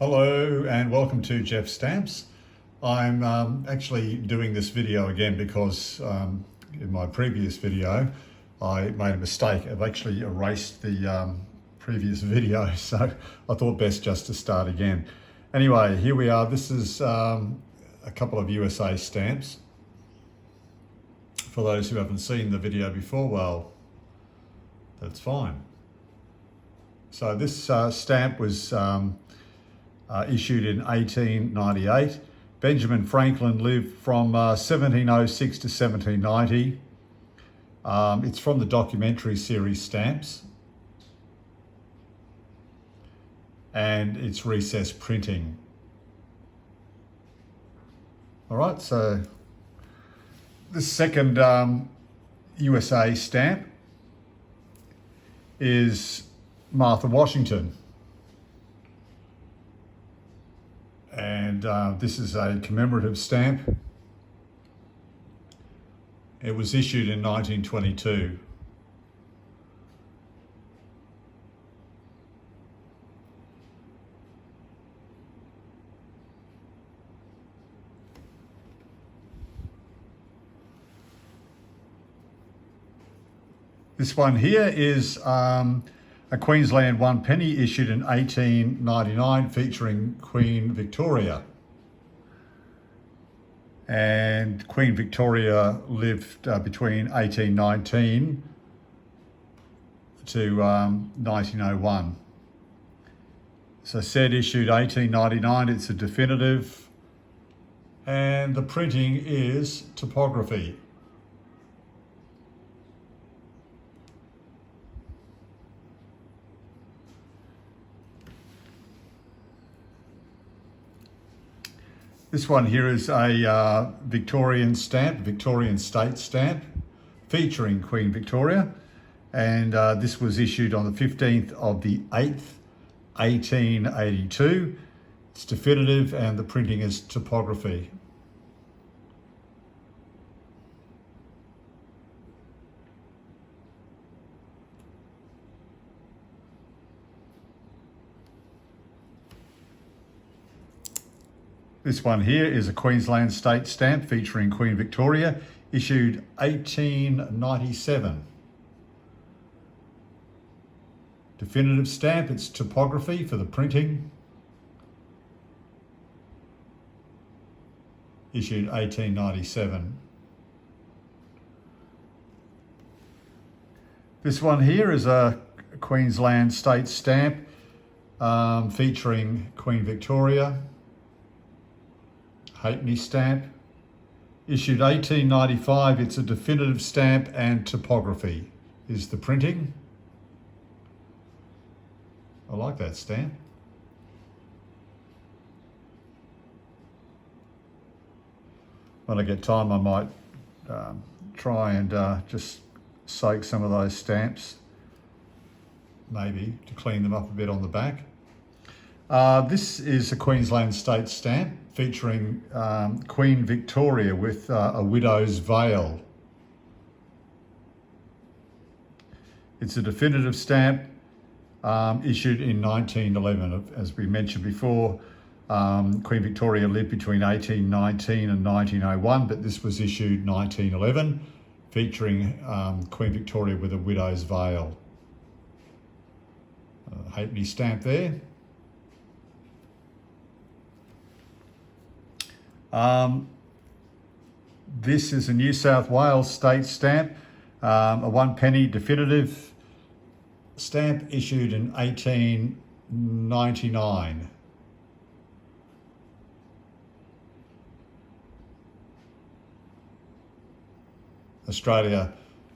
Hello and welcome to Jeff Stamps. I'm actually doing this video again because in my previous video I made a mistake. I've actually erased the previous video, so I thought best just to start again. Anyway, here we are. This is a couple of USA stamps. For those who haven't seen the video before, well, that's fine. So this stamp was issued in 1898. Benjamin Franklin lived from 1706 to 1790. It's from the documentary series Stamps, and it's recess printing. All right, so the second USA stamp is Martha Washington. And this is a commemorative stamp. It was issued in 1922. This one here is a Queensland 1 penny issued in 1899 featuring Queen Victoria. And Queen Victoria lived between 1819 to 1901. So said issued 1899, it's a definitive, and the printing is typography. This one here is a Victorian stamp, Victorian state stamp, featuring Queen Victoria. And this was issued on the 15th of the 8th, 1882. It's definitive and the printing is typography. This one here is a Queensland state stamp featuring Queen Victoria, issued 1897. Definitive stamp, it's typography for the printing. Issued 1897. This one here is a Queensland state stamp featuring Queen Victoria. Halfpenny stamp, issued 1895. It's a definitive stamp and typography is the printing. I like that stamp. When I get time, I might try and just soak some of those stamps, maybe to clean them up a bit on the back. This is a Queensland state stamp featuring Queen Victoria with a widow's veil. It's a definitive stamp issued in 1911. As we mentioned before, Queen Victoria lived between 1819 and 1901, but this was issued 1911, featuring Queen Victoria with a widow's veil. Halfpenny stamp there. This is a New South Wales state stamp, a 1 penny definitive stamp issued in 1899. Australia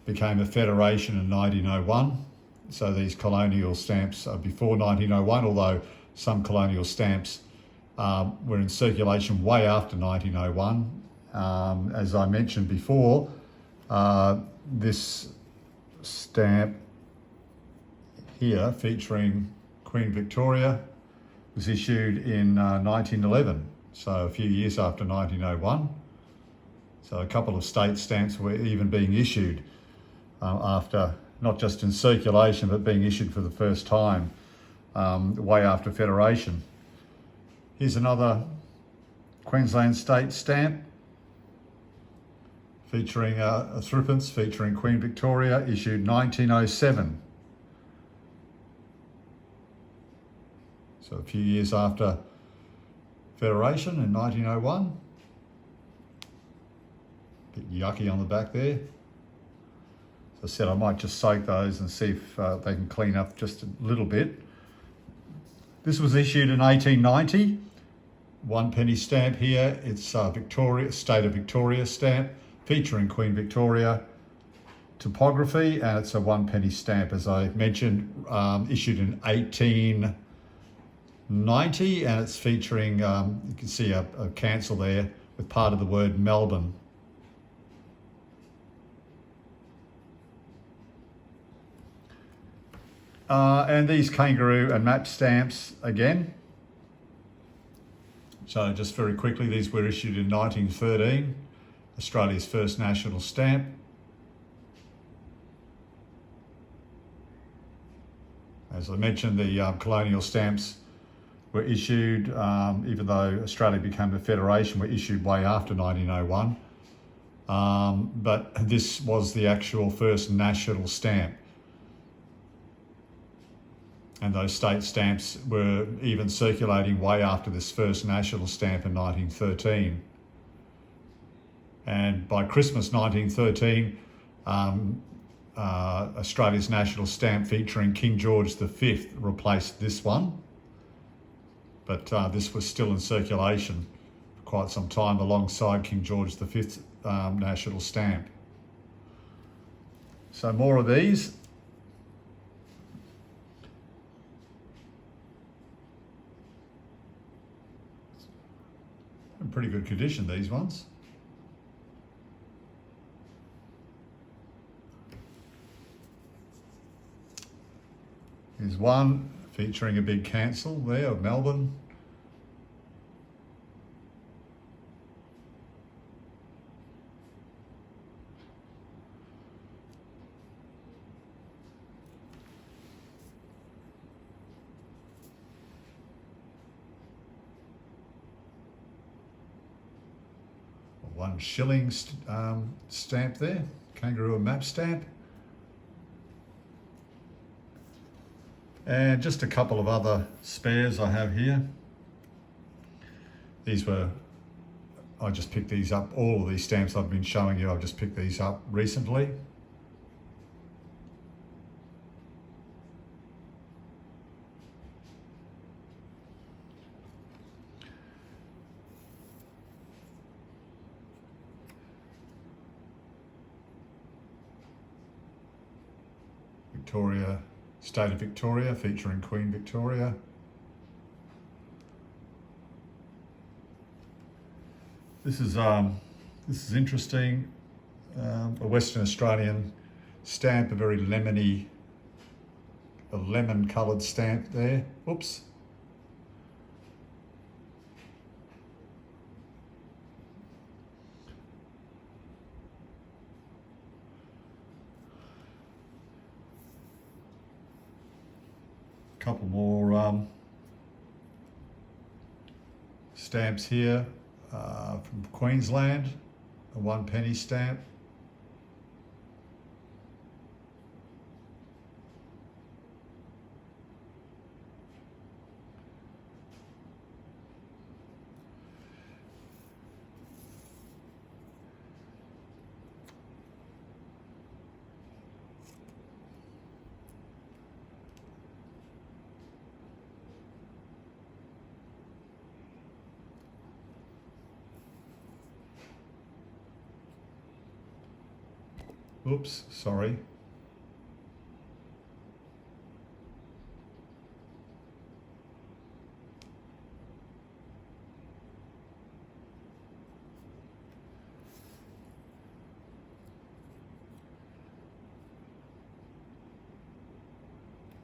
became a federation in 1901, so these colonial stamps are before 1901, although some colonial stamps were in circulation way after 1901. As I mentioned before, this stamp here featuring Queen Victoria was issued in 1911, so a few years after 1901. So a couple of state stamps were even being issued after, not just in circulation, but being issued for the first time way after Federation. Here's another Queensland state stamp featuring a threepence featuring Queen Victoria, issued 1907. So a few years after Federation in 1901. Bit yucky on the back there. As I said, I might just soak those and see if they can clean up just a little bit. This was issued in 1890. 1 penny stamp here. It's Victoria, State of Victoria stamp featuring Queen Victoria topography, and it's a 1 penny stamp, as I mentioned, issued in 1890, and it's featuring, you can see a cancel there with part of the word Melbourne. And these kangaroo and map stamps again. So just very quickly, these were issued in 1913, Australia's first national stamp. As I mentioned, the colonial stamps were issued, even though Australia became a federation, were issued way after 1901. But this was the actual first national stamp. And those state stamps were even circulating way after this first national stamp in 1913. And by Christmas 1913, Australia's national stamp featuring King George V replaced this one. But this was still in circulation for quite some time alongside King George V's national stamp. So more of these. In pretty good condition, these ones. Here's one featuring a big cancel there of Melbourne. One shilling stamp there, kangaroo and map stamp. And just a couple of other spares I have here. These were, I just picked these up, all of these stamps I've been showing you, I've just picked these up recently. Victoria, State of Victoria, featuring Queen Victoria. This is interesting. A Western Australian stamp, a very lemony, a lemon-coloured stamp there. Oops. Couple more stamps here from Queensland, a 1 penny stamp. Oops, sorry.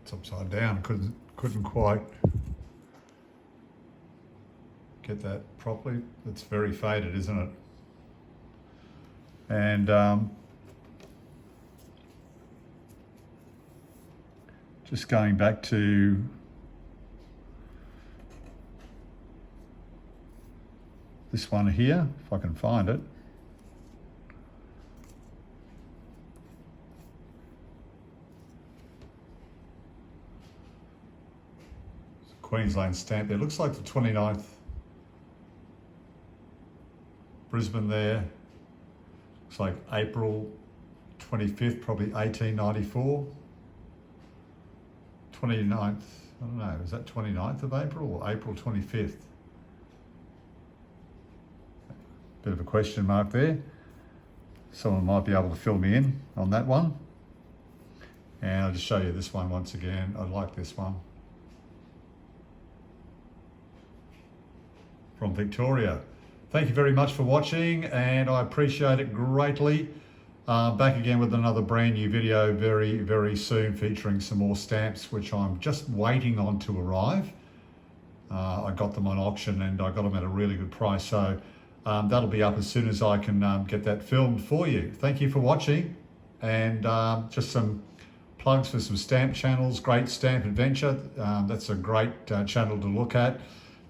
It's upside down, couldn't quite get that properly. It's very faded, isn't it? And just going back to this one here, if I can find it. It's a Queensland stamp there. Looks like the 29th. Brisbane there. Looks like April 25th, probably 1894. 29th, I don't know, is that 29th of April or April 25th? Bit of a question mark there. Someone might be able to fill me in on that one. And I'll just show you this one once again. I like this one. From Victoria. Thank you very much for watching, and I appreciate it greatly. Back again with another brand new video very, very soon, featuring some more stamps, which I'm just waiting on to arrive. I got them on auction and I got them at a really good price. So that'll be up as soon as I can get that filmed for you. Thank you for watching, and just some plugs for some stamp channels. Great Stamp Adventure, that's a great channel to look at.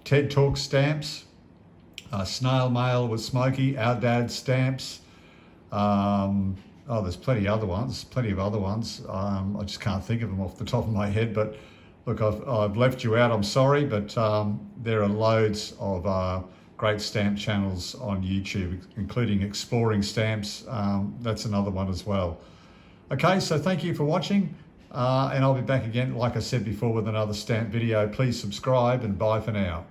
TED Talk Stamps, Snail Mail with Smokey, Our Dad Stamps. Oh, there's plenty of other ones. I just can't think of them off the top of my head, but look, I've left you out, I'm sorry, but there are loads of great stamp channels on YouTube, including Exploring Stamps. That's another one as well. Okay, so thank you for watching, and I'll be back again, like I said before, with another stamp video. Please subscribe, and bye for now.